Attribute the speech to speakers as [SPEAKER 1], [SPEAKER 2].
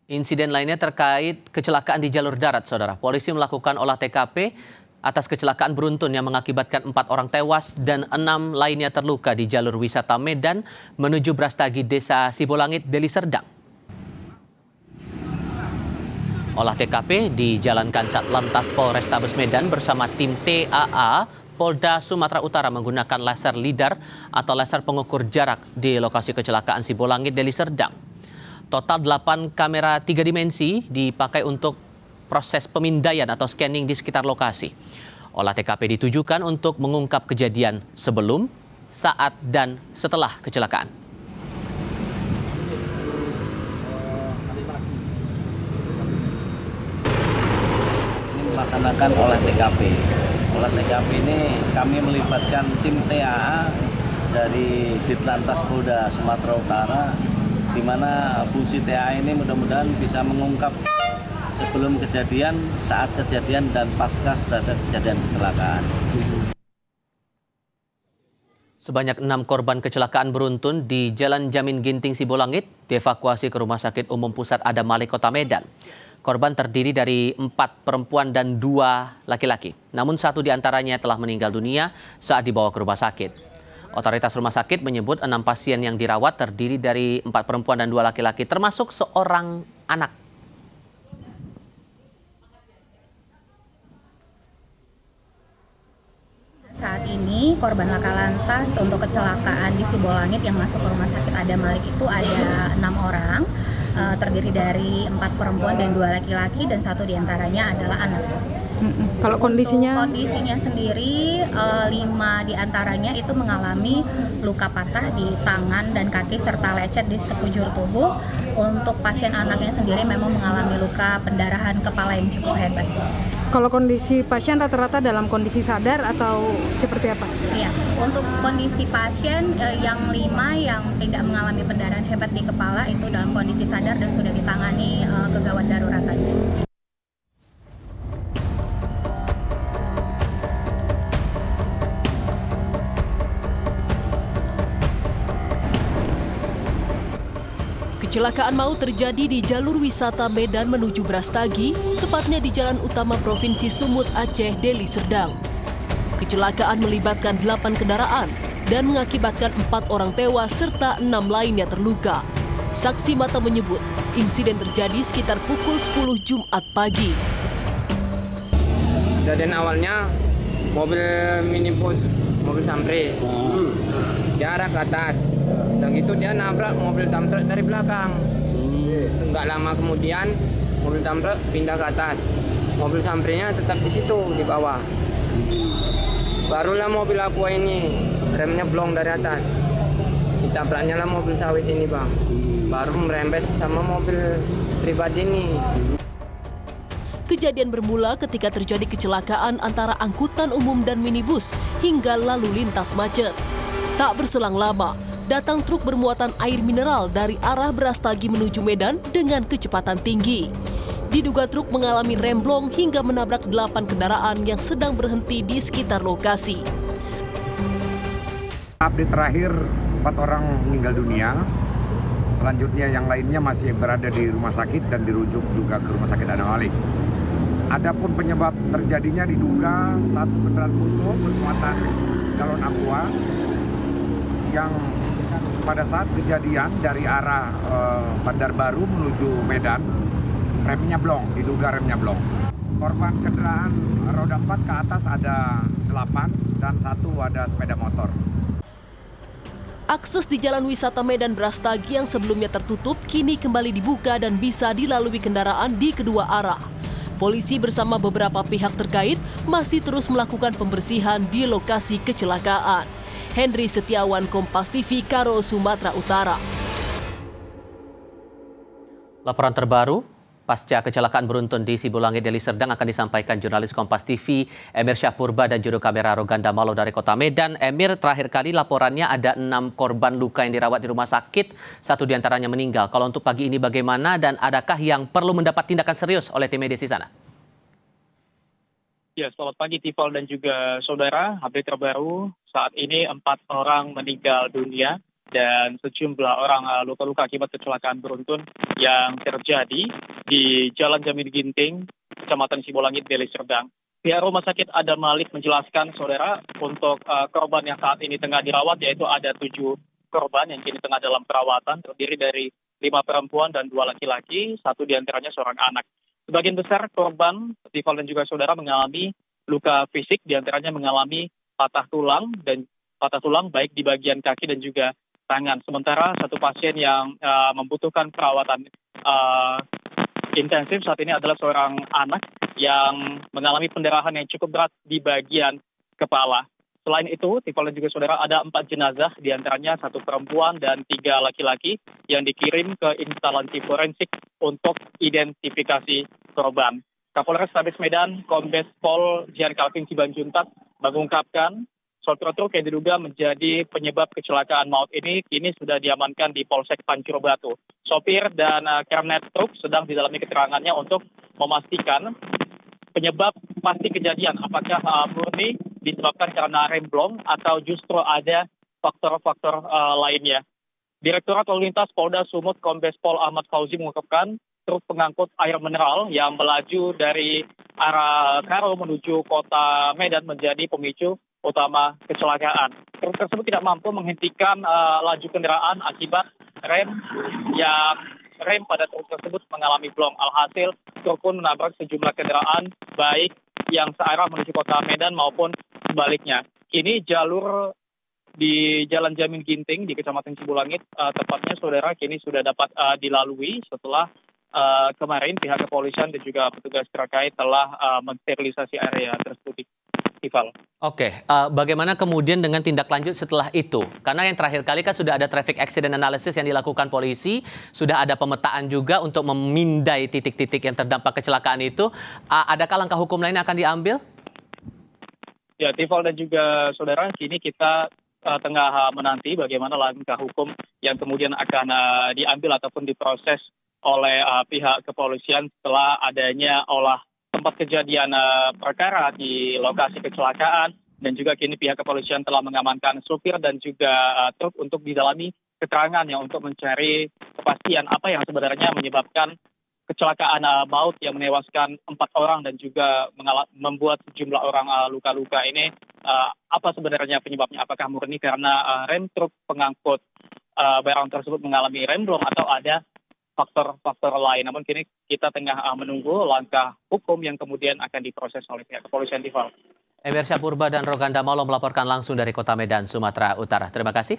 [SPEAKER 1] Insiden lainnya terkait kecelakaan di jalur darat, Saudara. Polisi melakukan olah TKP atas kecelakaan beruntun yang mengakibatkan 4 orang tewas dan 6 lainnya terluka di jalur wisata Medan menuju Brastagi, Desa Sibolangit, Deli Serdang. Olah TKP dijalankan Satlantas Polrestabes Medan bersama tim TAA Polda Sumatera Utara menggunakan laser lidar atau laser pengukur jarak di lokasi kecelakaan Sibolangit, Deli Serdang. Total 8 kamera 3 dimensi dipakai untuk proses pemindaian atau scanning di sekitar lokasi. Olah TKP ditujukan untuk mengungkap kejadian sebelum, saat, dan setelah kecelakaan.
[SPEAKER 2] Ini melaksanakan olah TKP. Olah TKP ini kami melibatkan tim TAA dari Ditlantas Polda Sumatera Utara, di mana fungsi TAA ini mudah-mudahan bisa mengungkap sebelum kejadian, saat kejadian, dan pasca setelah kejadian kecelakaan.
[SPEAKER 1] Sebanyak 6 korban kecelakaan beruntun di Jalan Jamin Ginting Sibolangit dievakuasi ke Rumah Sakit Umum Pusat Adam Malik, Kota Medan. Korban terdiri dari 4 perempuan dan 2 laki-laki. Namun 1 diantaranya telah meninggal dunia saat dibawa ke rumah sakit. Otoritas rumah sakit menyebut 6 pasien yang dirawat terdiri dari 4 perempuan dan 2 laki-laki, termasuk seorang anak.
[SPEAKER 3] Saat ini korban laka lantas untuk kecelakaan di Sibolangit yang masuk ke Rumah Sakit Adam Malik itu ada 6 orang, terdiri dari 4 perempuan dan 2 laki-laki, dan 1 diantaranya adalah anak.
[SPEAKER 4] Kalau kondisinya
[SPEAKER 3] sendiri 5 diantaranya itu mengalami luka patah di tangan dan kaki serta lecet di sekujur tubuh. Untuk pasien anaknya sendiri memang mengalami luka pendarahan kepala yang cukup hebat.
[SPEAKER 4] kalau kondisi pasien rata-rata dalam kondisi sadar atau seperti apa?
[SPEAKER 3] Iya, untuk kondisi pasien yang 5 yang tidak mengalami pendarahan hebat di kepala itu dalam kondisi sadar dan sudah ditangani kegawat daruratan.
[SPEAKER 5] Kecelakaan maut terjadi di jalur wisata Medan menuju Brastagi, tepatnya di Jalan Utama Provinsi Sumut Aceh, Deli Serdang. Kecelakaan melibatkan 8 kendaraan dan mengakibatkan 4 orang tewas serta 6 lainnya terluka. Saksi mata menyebut insiden terjadi sekitar pukul 10 Jumat pagi.
[SPEAKER 6] Kejadian awalnya mobil minibus, mobil Sampri, dia arah ke atas. Dan itu dia nabrak mobil dump truck dari belakang. Enggak lama kemudian mobil dump truck pindah ke atas. Mobil Samprinya tetap di situ di bawah. Barulah mobil Aqua ini remnya blong dari atas. Ditabraknya lah mobil sawit ini, Bang. Baru merembes sama mobil pribadi ini.
[SPEAKER 5] Kejadian bermula ketika terjadi kecelakaan antara angkutan umum dan minibus hingga lalu lintas macet. Tak berselang lama, datang truk bermuatan air mineral dari arah Brastagi menuju Medan dengan kecepatan tinggi. Diduga truk mengalami remblong hingga menabrak 8 kendaraan yang sedang berhenti di sekitar lokasi.
[SPEAKER 7] Update terakhir 4 orang meninggal dunia. Selanjutnya yang lainnya masih berada di rumah sakit dan dirujuk juga ke Rumah Sakit Adam Malik. Adapun penyebab terjadinya diduga satu kendaraan musuh bermuatan galon aqua yang pada saat kejadian dari arah Bandar Baru menuju Medan, remnya blong, diduga remnya blong. Korban kendaraan roda 4 ke atas ada 8 dan 1 ada sepeda motor.
[SPEAKER 5] Akses di Jalan Wisata Medan Brastagi yang sebelumnya tertutup kini kembali dibuka dan bisa dilalui kendaraan di kedua arah. Polisi bersama beberapa pihak terkait masih terus melakukan pembersihan di lokasi kecelakaan. Henry Setiawan, Kompas TV, Karo, Sumatera Utara.
[SPEAKER 1] Laporan terbaru pasca kecelakaan beruntun di Sibolangit, Deli Serdang akan disampaikan jurnalis Kompas TV Emir Syahpurba dan juru kamera Roganda Malo dari Kota Medan. Emir, terakhir kali laporannya ada 6 korban luka yang dirawat di rumah sakit, 1 diantaranya meninggal. Kalau untuk pagi ini bagaimana dan adakah yang perlu mendapat tindakan serius oleh tim medis di sana?
[SPEAKER 8] Ya, selamat pagi Tifal dan juga saudara. Update terbaru saat ini 4 orang meninggal dunia dan sejumlah orang luka-luka akibat kecelakaan beruntun yang terjadi di Jalan Jamil Ginting, Kecamatan Sibolangit, Deli Serdang. Pihak Rumah Sakit Adam Malik menjelaskan, saudara, untuk korban yang saat ini tengah dirawat, yaitu ada 7 korban yang kini tengah dalam perawatan, terdiri dari 5 perempuan dan 2 laki-laki, 1 diantaranya seorang anak. Sebagian besar korban, Tifal dan juga saudara, mengalami luka fisik, diantaranya mengalami patah tulang baik di bagian kaki dan juga tangan. Sementara 1 pasien yang membutuhkan perawatan intensif saat ini adalah seorang anak yang mengalami pendarahan yang cukup berat di bagian kepala. Selain itu, Tifal dan juga saudara, ada 4 jenazah, diantaranya 1 perempuan dan 3 laki-laki yang dikirim ke instalasi forensik untuk identifikasi korban. Kapolres Tabes Medan, Kombes Pol Jian Calvin Sibanjuntak, mengungkapkan sopir truk yang diduga menjadi penyebab kecelakaan maut ini kini sudah diamankan di Polsek Pancur Batu. Sopir dan kernet truk sedang didalami keterangannya untuk memastikan penyebab pasti kejadian, apakah murni disebabkan karena remblong atau justru ada faktor-faktor lainnya. Direktorat Lalu Lintas Polda Sumut Kombes Pol Ahmad Fauzi mengungkapkan truk pengangkut air mineral yang melaju dari arah Karo menuju kota Medan menjadi pemicu utama kecelakaan. Truk tersebut tidak mampu menghentikan laju kendaraan akibat rem pada truk tersebut mengalami blong. Alhasil truk pun menabrak sejumlah kendaraan baik yang searah menuju kota Medan maupun sebaliknya. Kini jalur di Jalan Jamil Ginting di Kecamatan Sibolangit, tepatnya saudara, kini sudah dapat dilalui setelah kemarin pihak kepolisian dan juga petugas terkait telah mensterilisasi area tersebut. Ival.
[SPEAKER 1] Oke, bagaimana kemudian dengan tindak lanjut setelah itu? Karena yang terakhir kali kan sudah ada traffic accident analysis yang dilakukan polisi, sudah ada pemetaan juga untuk memindai titik-titik yang terdampak kecelakaan itu. Adakah langkah hukum lain yang akan diambil?
[SPEAKER 8] Ya, Tifal dan juga saudara, kini kita tengah menanti bagaimana langkah hukum yang kemudian akan diambil ataupun diproses oleh pihak kepolisian setelah adanya olah tempat kejadian perkara di lokasi kecelakaan, dan juga kini pihak kepolisian telah mengamankan supir dan juga truk untuk didalami keterangannya untuk mencari kepastian apa yang sebenarnya menyebabkan kecelakaan maut yang menewaskan 4 orang dan juga membuat sejumlah orang luka-luka ini. Apa sebenarnya penyebabnya? Apakah murni karena rem truk pengangkut barang tersebut mengalami remblong atau ada faktor-faktor lain? Namun kini kita tengah menunggu langkah hukum yang kemudian akan diproses oleh pihak kepolisian. Tifal.
[SPEAKER 1] Emir Syahpurba dan Roganda Malo melaporkan langsung dari Kota Medan, Sumatera Utara. Terima kasih.